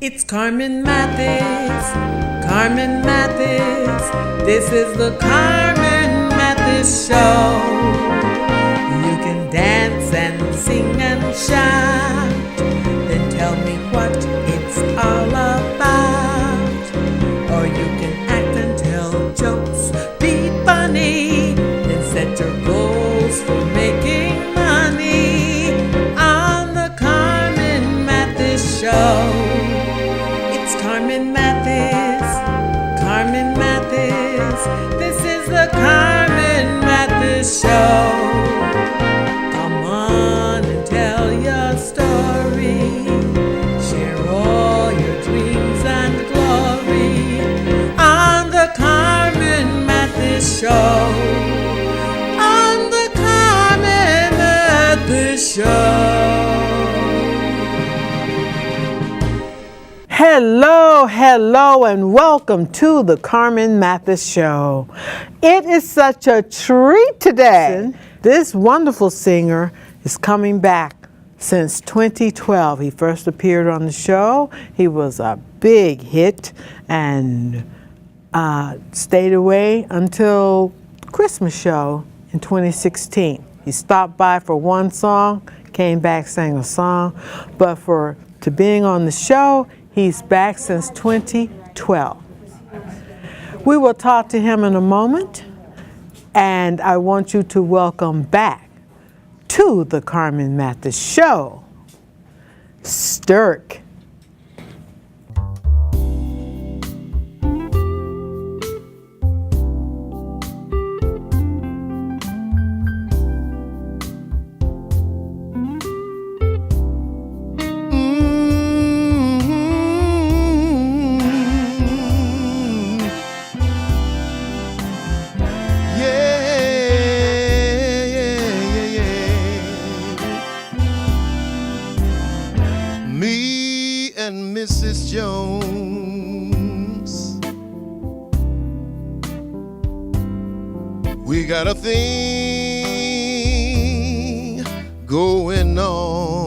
It's Carmen Mathis, Carmen Mathis. This is the Carmen Mathis Show. You can dance and sing and shout, then tell me what it's all about. Or you can act and tell jokes, be funny, then set your goals for making money on the Carmen Mathis Show. Carmen Mathis, Carmen Mathis. This is the Carmen Mathis Show. Come on and tell your story. Share all your dreams and glory on the Carmen Mathis Show. On the Carmen Mathis Show. Hello, and welcome to the Carmen Mathis Show. It is such a treat today. This wonderful singer is coming back since 2012. He first appeared on the show. He was a big hit and stayed away until Christmas show in 2016. He stopped by for one song, came back, sang a song, but to being on the show, he's back since 2012. We will talk to him in a moment, and I want you to welcome back to the Carmen Mathis Show, Sturk. Mrs. Jones, we got a thing going on.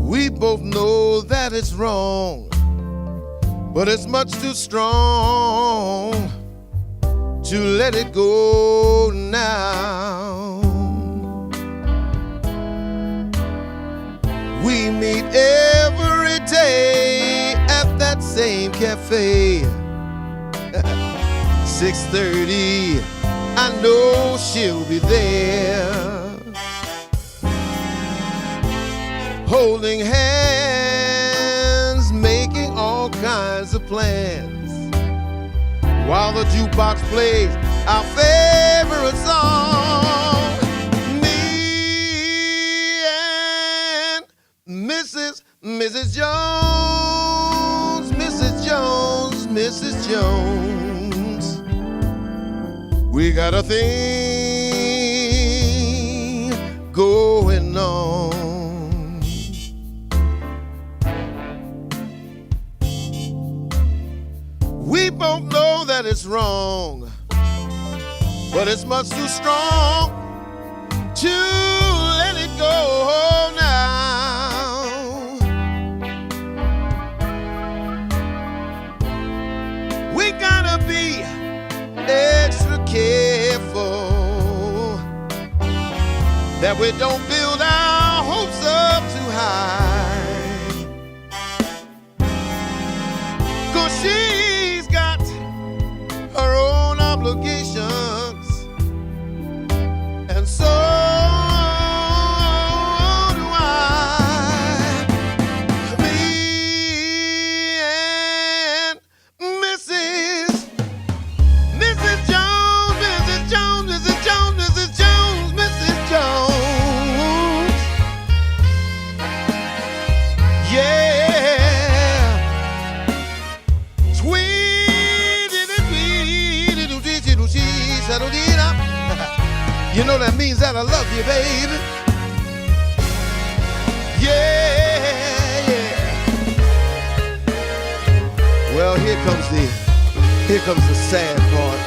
We both know that it's wrong, but it's much too strong to let it go now. We meet every day at that same cafe. 6:30, I know she'll be there, holding hands, making all kinds of plans, while the jukebox plays our favorite song. Mrs. Jones, Mrs. Jones, Mrs. Jones, we got a thing going on. We both know that it's wrong, but it's much too strong to let it go now. We gotta be extra careful that we don't build our hopes up too high, 'cause she's got her own obligations, and so do I. Me and Mrs. Jones, Mrs. Jones, Mrs. Jones, Mrs. Jones, Mrs. Jones. Yeah. You know that means that I love you, baby. Yeah, yeah. Well, here comes the sad part.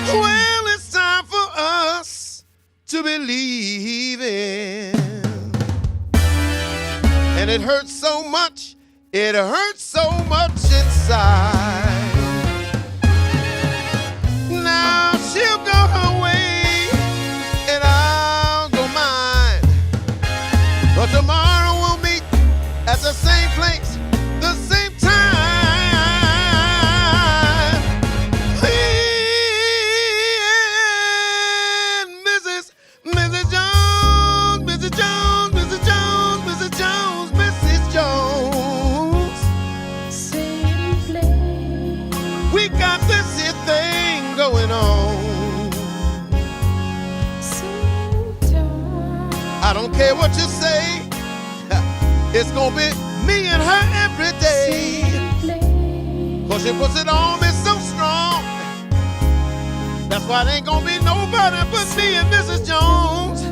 Well, it's time for us to believe in. And it hurts so much, it hurts so much inside. Now she'll go her way, and I'll go mine. But tomorrow we'll meet at the same place, the same time. Mrs. Jones, Mrs. Jones, Mrs. Jones, Mrs. Jones, Mrs. Jones. We got this here thing going on. I don't care what you say, it's gonna be me and her every day. Cause she puts it on me so strong. That's why there ain't gonna be nobody but me and Mrs. Jones.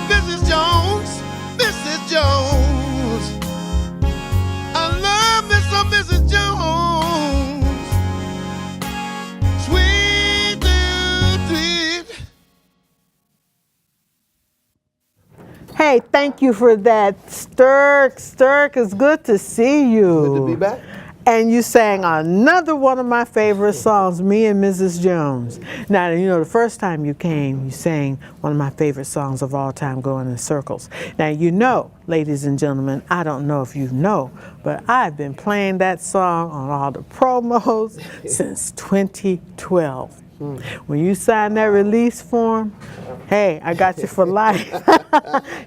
Mrs. Jones, Mrs. Jones. I love me some Mrs. Jones. Sweet, sweet. Hey, thank you for that, Sturk. Sturk, it's good to see you. Good to be back. And you sang another one of my favorite songs, Me and Mrs. Jones. Now, you know, the first time you came, you sang one of my favorite songs of all time, Going in Circles. Now, you know, ladies and gentlemen, I don't know if you know, but I've been playing that song on all the promos since 2012. When you signed that release form, hey, I got you for life.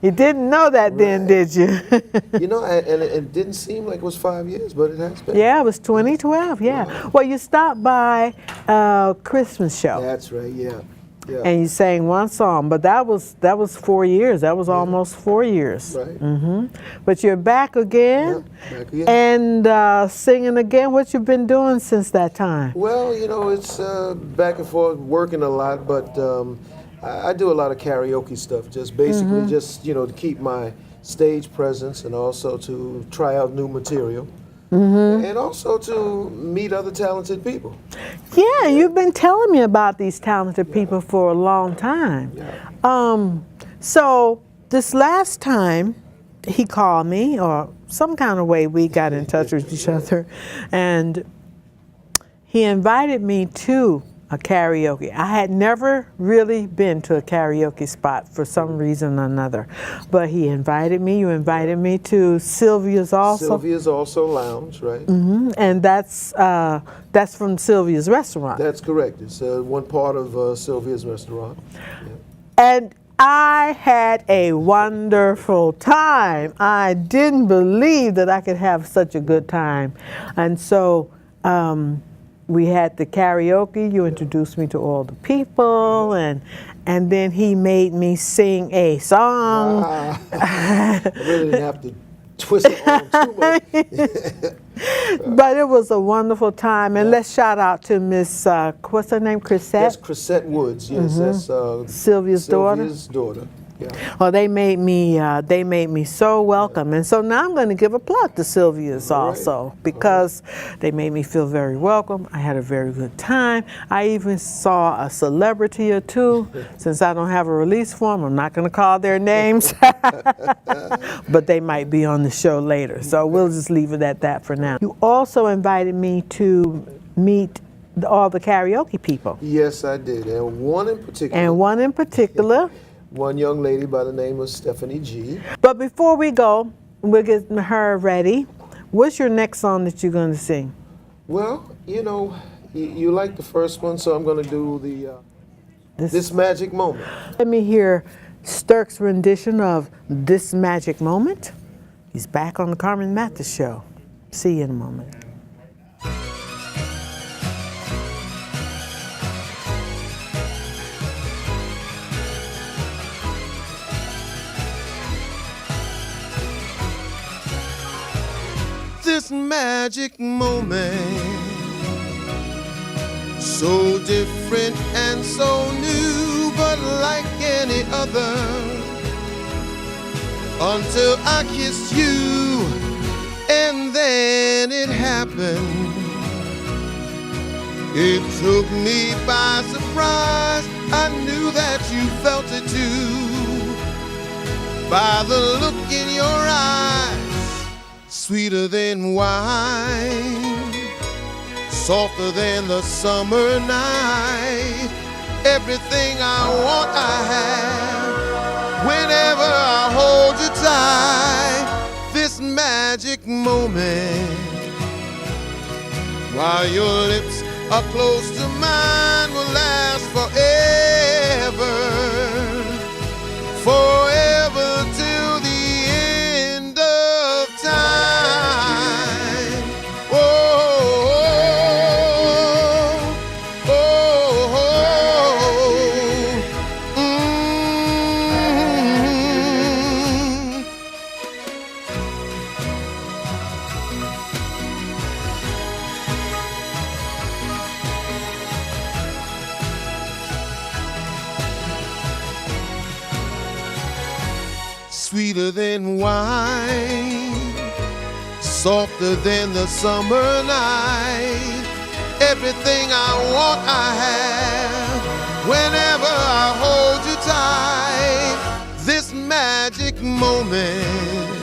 You didn't know that then, did you? You know, and it didn't seem like it was 5 years, but it has been. Yeah, it was 2012, yeah. Wow. Well, you stopped by a Christmas show. That's right, yeah. Yeah. And you sang one song, but that was 4 years. That was almost 4 years. Right. But you're back again, Yeah, back again. and singing again. What you been doing since that time? Well, you know, it's back and forth, working a lot, but I do a lot of karaoke stuff, just basically just, you know, to keep my stage presence and also to try out new material. And also to meet other talented people. Yeah, you've been telling me about these talented people for a long time. Yeah. So this last time he called me, or some kind of way we got in touch with each other, and he invited me to a karaoke. I had never really been to a karaoke spot for some reason or another, but he invited me. You invited me to Sylvia's also. Sylvia's also lounge, right? And that's from Sylvia's restaurant. That's correct. It's one part of Sylvia's restaurant. Yeah. And I had a wonderful time. I didn't believe that I could have such a good time. And so we had the karaoke. You introduced me to all the people, and then he made me sing a song. I really didn't have to twist it on too much. But it was a wonderful time. And let's shout out to Miss, what's her name, Chrisette? That's Chrisette Woods. Yes, that's Sylvia's daughter. Sylvia's daughter. Yeah. Oh, they made me so welcome, and so now I'm going to give a plug to Sylvia's also, because they made me feel very welcome. I had a very good time. I even saw a celebrity or two. Since I don't have a release form, I'm not going to call their names, but they might be on the show later. So we'll just leave it at that for now. You also invited me to meet all the karaoke people. Yes, I did, and one in particular. One young lady by the name of Stephanie G. But before we go, we're getting her ready. What's your next song that you're going to sing? Well, you know, you like the first one, so I'm going to do the This Magic Moment. Let me hear Sturk's rendition of This Magic Moment. He's back on the Carmen Mathis Show. See you in a moment. This magic moment, so different and so new, but like any other, until I kissed you, and then it happened. It took me by surprise. I knew that you felt it too. by the look in your eyes, sweeter than wine, softer than the summer night. Everything I want, I have. Whenever I hold you tight, this magic moment, while your lips are close to mine, will last forever, forever till the end of time. Oh, oh, oh, oh, sweeter than wine, softer than the summer night. Everything I want, I have. Whenever I hold you tight, this magic moment,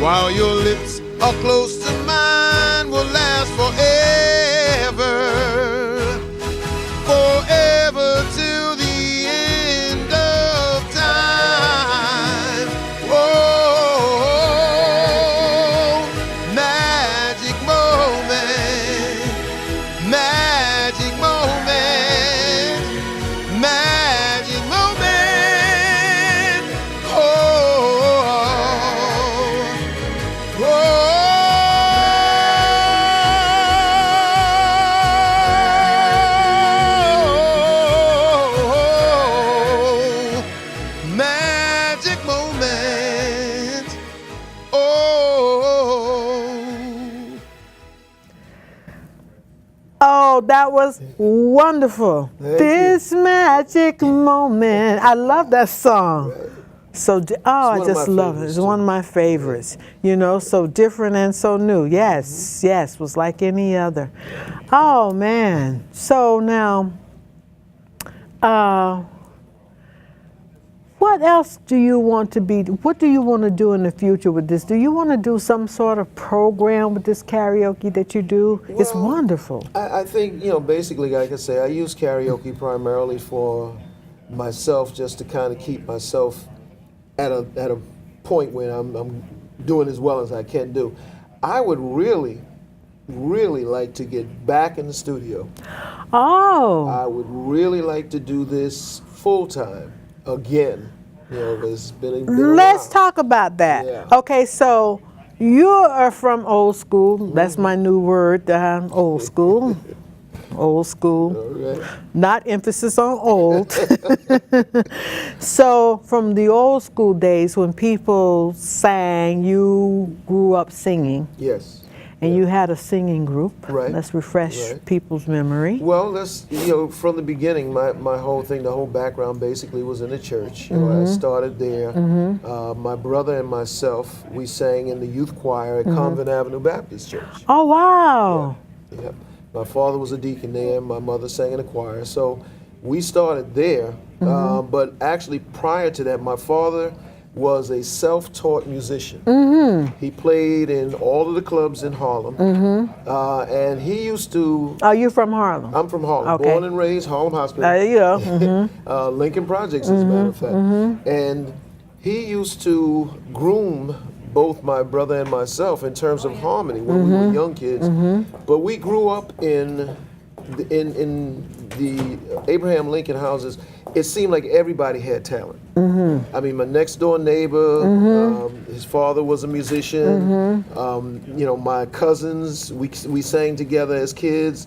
while your lips are close to mine, will last forever, forever till the end of time. Oh, magic moment, magic moment, magic moment. Oh, oh, magic moment. Oh. Oh, that was wonderful. Thank This magic moment. I love that song. So, I one of just my love it. favorites, It's one of my favorites. You know, so different and so new. Yes, yes, was like any other. Oh, man. So now, what else do you want to be, what do you want to do in the future with this? Do you want to do some sort of program with this karaoke that you do? It's Well, wonderful. I think, you know, basically, like I say, I use karaoke primarily for myself, just to kind of keep myself at a point where I'm doing as well as I can do. I would really like to get back in the studio. Oh, I would really like to do this full time again. You know, it's been let's around. talk about that. Yeah. Okay, so you are from old school. That's my new word, old school. Old school. All right. Not emphasis on old. So from the old school days when people sang, you grew up singing, Yes. and you had a singing group. Right. Let's refresh Right. people's memory. Well, that's, you know, from the beginning, my whole thing, the whole background basically was in the church. You know, I started there. My brother and myself, we sang in the youth choir at Carmen Avenue Baptist Church. Oh, wow. Yep. My father was a deacon there. My mother sang in the choir. So we started there. But actually, prior to that, my father was a self-taught musician. He played in all of the clubs in Harlem. And he used to... Are you from Harlem? I'm from Harlem, Okay. born and raised Harlem Hospital. You know. Lincoln Projects, as a matter of fact. And he used to groom both my brother and myself in terms of harmony when we were young kids. But we grew up in the Abraham Lincoln houses. It seemed like everybody had talent. I mean, my next door neighbor, his father was a musician. You know, my cousins, we sang together as kids.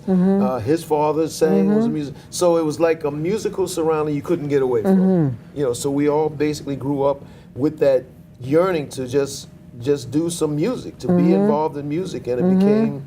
His father sang, was a musician. So it was like a musical surrounding you couldn't get away from. You know, so we all basically grew up with that yearning to just do some music, to be involved in music, and it became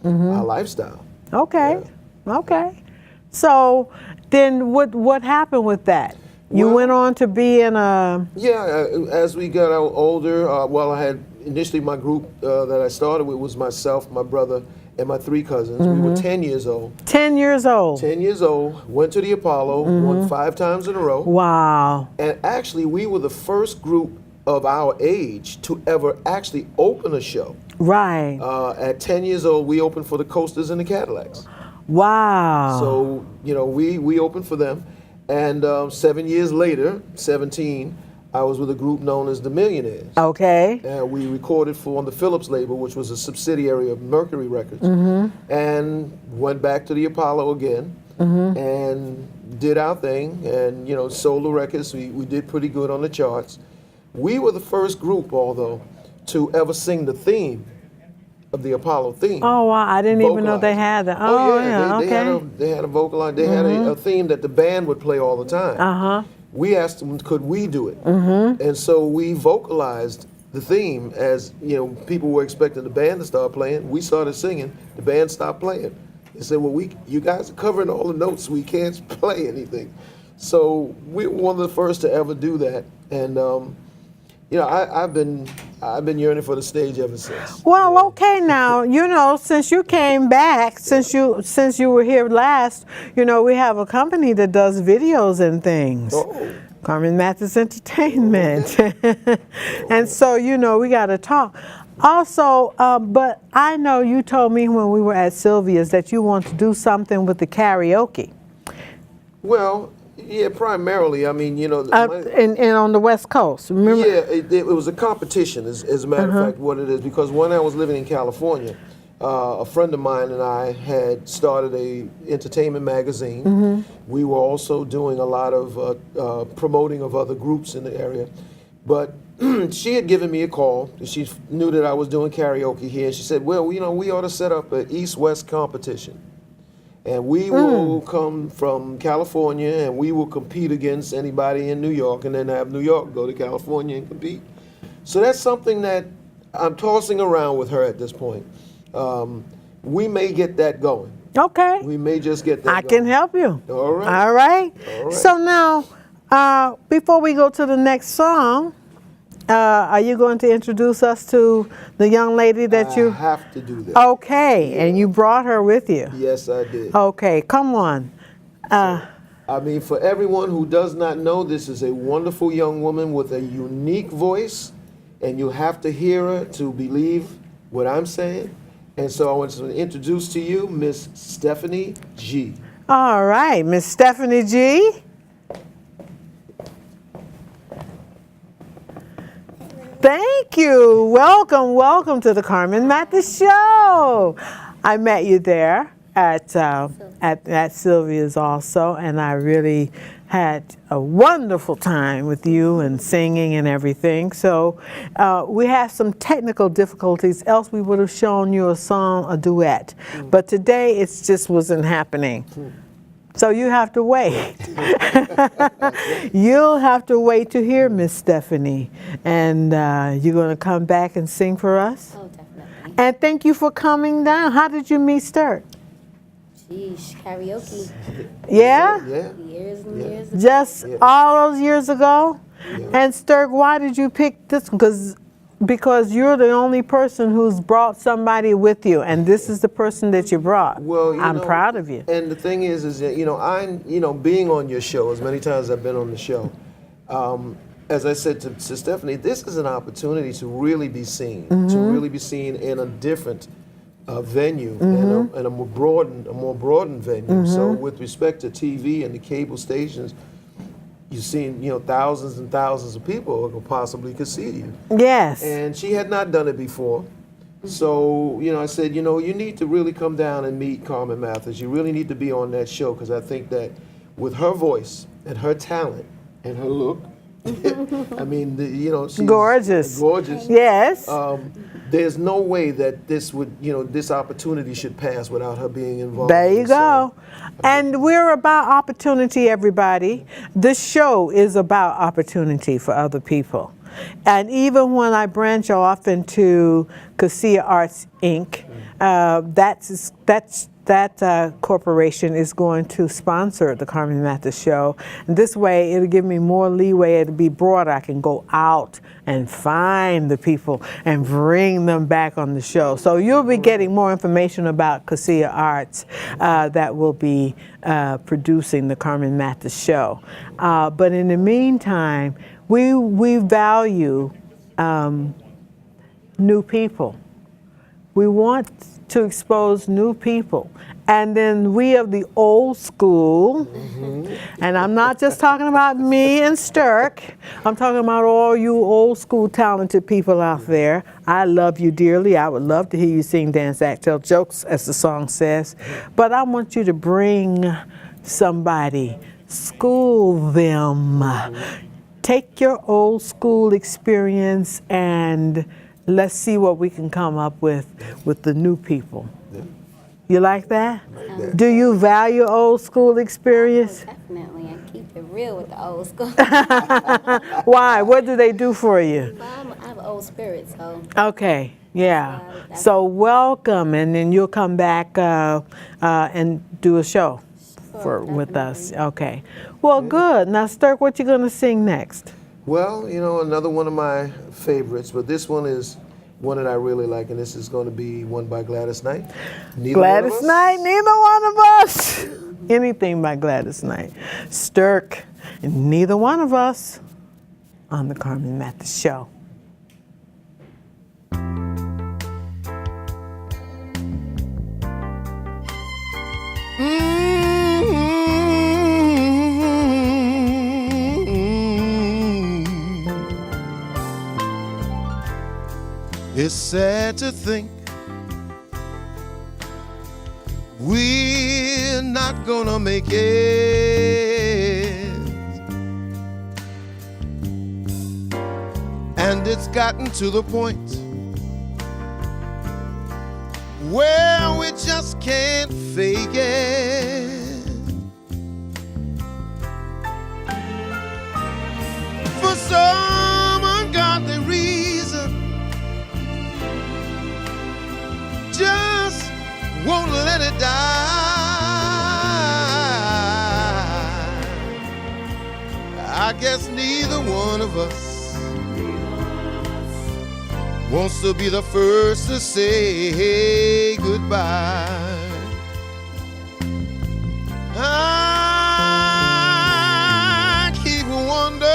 our lifestyle. Okay. Okay. So then what happened with that? You Well- went on to be in a... Yeah, as we got older, well, I had initially my group that I started with was myself, my brother, and my 3 cousins. We were 10 years old. 10 years old. 10 years old, went to the Apollo, won 5 times in a row. Wow. And actually, we were the first group of our age to ever actually open a show. Right. At 10 years old, we opened for the Coasters and the Cadillacs. Wow. So, you know, we opened for them. And 7 years later, 17, I was with a group known as the Millionaires. Okay. And we recorded on the Phillips label, which was a subsidiary of Mercury Records. And went back to the Apollo again and did our thing and, you know, sold the records. We did pretty good on the charts. We were the first group, although, to ever sing the theme of the Apollo theme. Oh, wow. I didn't even know they had that. Oh, yeah. They had a vocalize. They had a theme that the band would play all the time. We asked them, could we do it? And so we vocalized the theme as, you know, people were expecting the band to start playing. We started singing. The band stopped playing. They said, well, you guys are covering all the notes. We can't play anything. So we were one of the first to ever do that. And, you know, I've been yearning for the stage ever since. Well, okay, now, you know, since you came back, since you were here last, you know, we have a company that does videos and things. Oh. Carmen Mathis Entertainment. And so, you know, we got to talk. Also, but I know you told me when we were at Sylvia's that you want to do something with the karaoke. Well, yeah, primarily. I mean, you know, and on the West Coast. Remember? yeah, it was a competition, as a matter of fact, what it is. Because when I was living in California, a friend of mine and I had started a entertainment magazine. We were also doing a lot of promoting of other groups in the area, but she had given me a call. She knew that I was doing karaoke here, and she said, "Well, you know, we ought to set up an East-West competition." And we will come from California and we will compete against anybody in New York and then have New York go to California and compete. So that's something that I'm tossing around with her at this point. We may get that going. Okay. We may just get that I going. can help you. All right. All right. All right. So now, before we go to the next song, are you going to introduce us to the young lady that you... I have to do that. Okay, and you brought her with you. Yes, I did. Okay, come on. I mean, for everyone who does not know, this is a wonderful young woman with a unique voice, and you have to hear her to believe what I'm saying. And so I want to introduce to you Miss Stephanie G. All right, Miss Stephanie G. Thank you. Welcome, welcome to the Carmen Mathis Show. I met you there at Sylvia's also, and I really had a wonderful time with you and singing and everything. So we have some technical difficulties, else we would have shown you a song, a duet. But today it just wasn't happening. So you have to wait. You'll have to wait to hear Miss Stephanie. And you're going to come back and sing for us? Oh, definitely. And thank you for coming down. How did you meet Sturk? Sheesh, karaoke. Yeah? Yeah. Years and years ago. Just all those years ago? Yeah. And Sturk, why did you pick this? Because you're the only person who's brought somebody with you, and this is the person that you brought. Well, I'm proud of you. And the thing is that, you know, being on your show, as many times I've been on the show, as I said to Stephanie, this is an opportunity to really be seen, to really be seen in a different venue and a more broadened venue. So with respect to TV and the cable stations, you've seen, you know, thousands and thousands of people who possibly could see you. Yes. And she had not done it before. So, you know, I said, you know, you need to really come down and meet Carmen Mathis. You really need to be on that show, because I think that with her voice and her talent and her look, I mean, you know, she's gorgeous. Gorgeous. Yes. There's no way that this would, you know, this opportunity should pass without her being involved. There you go. And we're about opportunity, everybody. This show is about opportunity for other people. And even when I branch off into Cassia Arts Inc., that's that corporation is going to sponsor the Carmen Mathis Show. And this way, it'll give me more leeway. It'll be broader. I can go out and find the people and bring them back on the show. So you'll be getting more information about Casilla Arts that will be producing the Carmen Mathis Show. But in the meantime, we value new people. We want to expose new people. And then we of the old school, and I'm not just talking about me and Sturk, I'm talking about all you old school talented people out there. I love you dearly. I would love to hear you sing, dance, act, tell jokes, as the song says. But I want you to bring somebody, school them. Take your old school experience and let's see what we can come up with the new people. You like that? Do you value old school experience? Definitely. I keep it real with the old school. Why? What do they do for you? Well, I have an old spirit, so. Okay, yeah. So welcome, and then you'll come back and do a show with us. Okay. Well, good. Now, Sturk, what you gonna sing next? Well, you know, another one of my favorites, but this one is one that I really like, and this is going to be one by Gladys Knight. Gladys Knight, neither one of us. Anything by Gladys Knight. Sturk, neither one of us on the Carmen Mathis Show. It's sad to think we're not gonna make it, and it's gotten to the point where we just can't fake it. For some ungodly reason, just won't let it die. I guess neither one of us wants to be the first to say goodbye. I keep wondering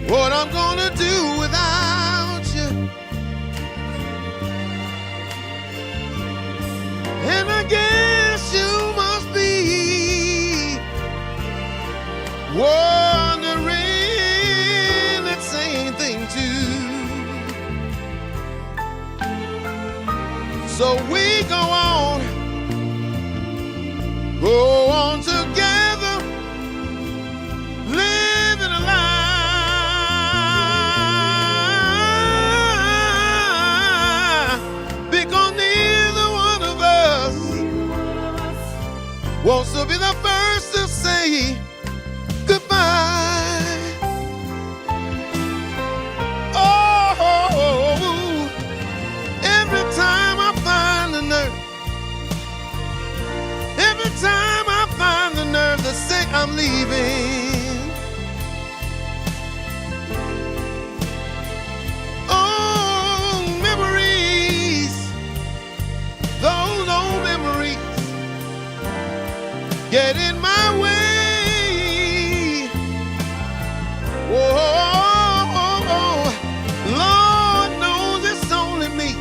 what I'm gonna do without you, and I guess you must be wondering that same thing too. So we go on together, living a lie, because neither one of us wants to be the first to say goodbye. Oh, every time I find the nerve, every time I find the nerve to say I'm leaving, oh, memories, those old memories get in my way. Oh, Lord knows it's only me.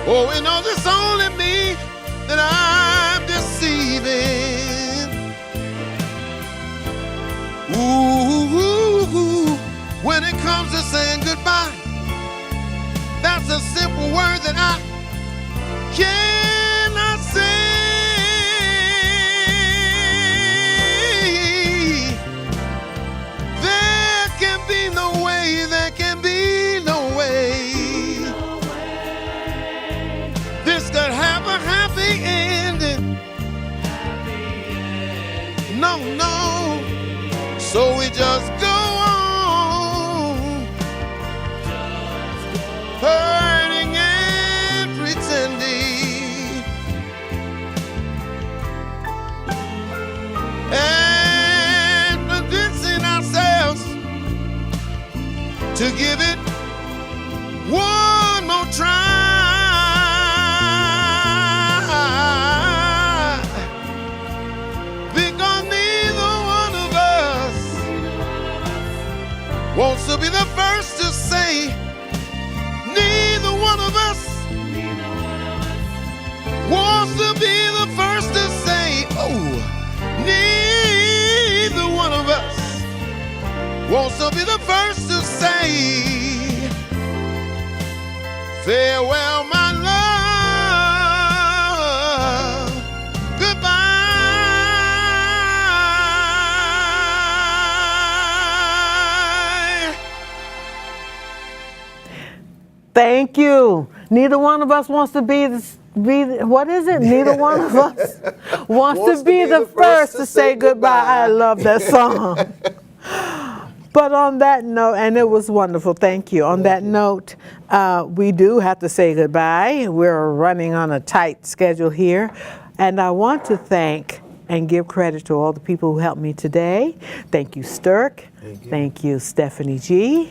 Oh, He knows it's only me that I'm deceiving. Ooh, when it comes to saying goodbye, that's a simple word that I cannot say. There can be no way, there can be no way this could have a happy ending. No, no. So we just go on to give it one more try, because neither one of us wants to be the first to say. Neither one of us wants to be the first to say. Oh, neither one of us wants to be the first to say, farewell, my love, goodbye. Thank you. Neither one of us wants to be what is it? Neither one of us wants to be the first to say goodbye. I love that song. But on that note, and it was wonderful, thank you. On that note, we do have to say goodbye. We're running on a tight schedule here. And I want to thank and give credit to all the people who helped me today. Thank you, Sturk. Thank you, Stephanie G.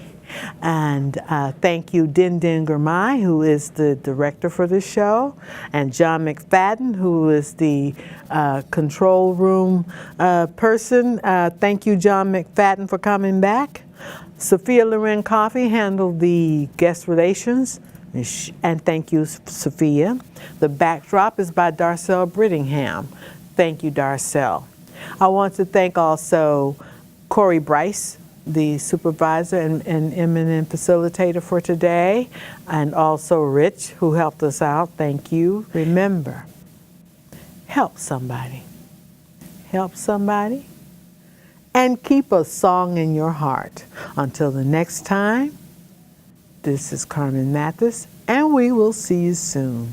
And thank you, Din Din Gurmai, who is the director for this show, and John McFadden, who is the control room person. Thank you, John McFadden, for coming back. Sophia Loren Coffey handled the guest relations, and thank you, Sophia. The backdrop is by Darcel Brittingham. Thank you, Darcel. I want to thank also Corey Bryce, the supervisor and eminent facilitator for today, and also Rich, who helped us out. Thank you. Remember, help somebody. Help somebody. And keep a song in your heart. Until the next time, this is Carmen Mathis, and we will see you soon.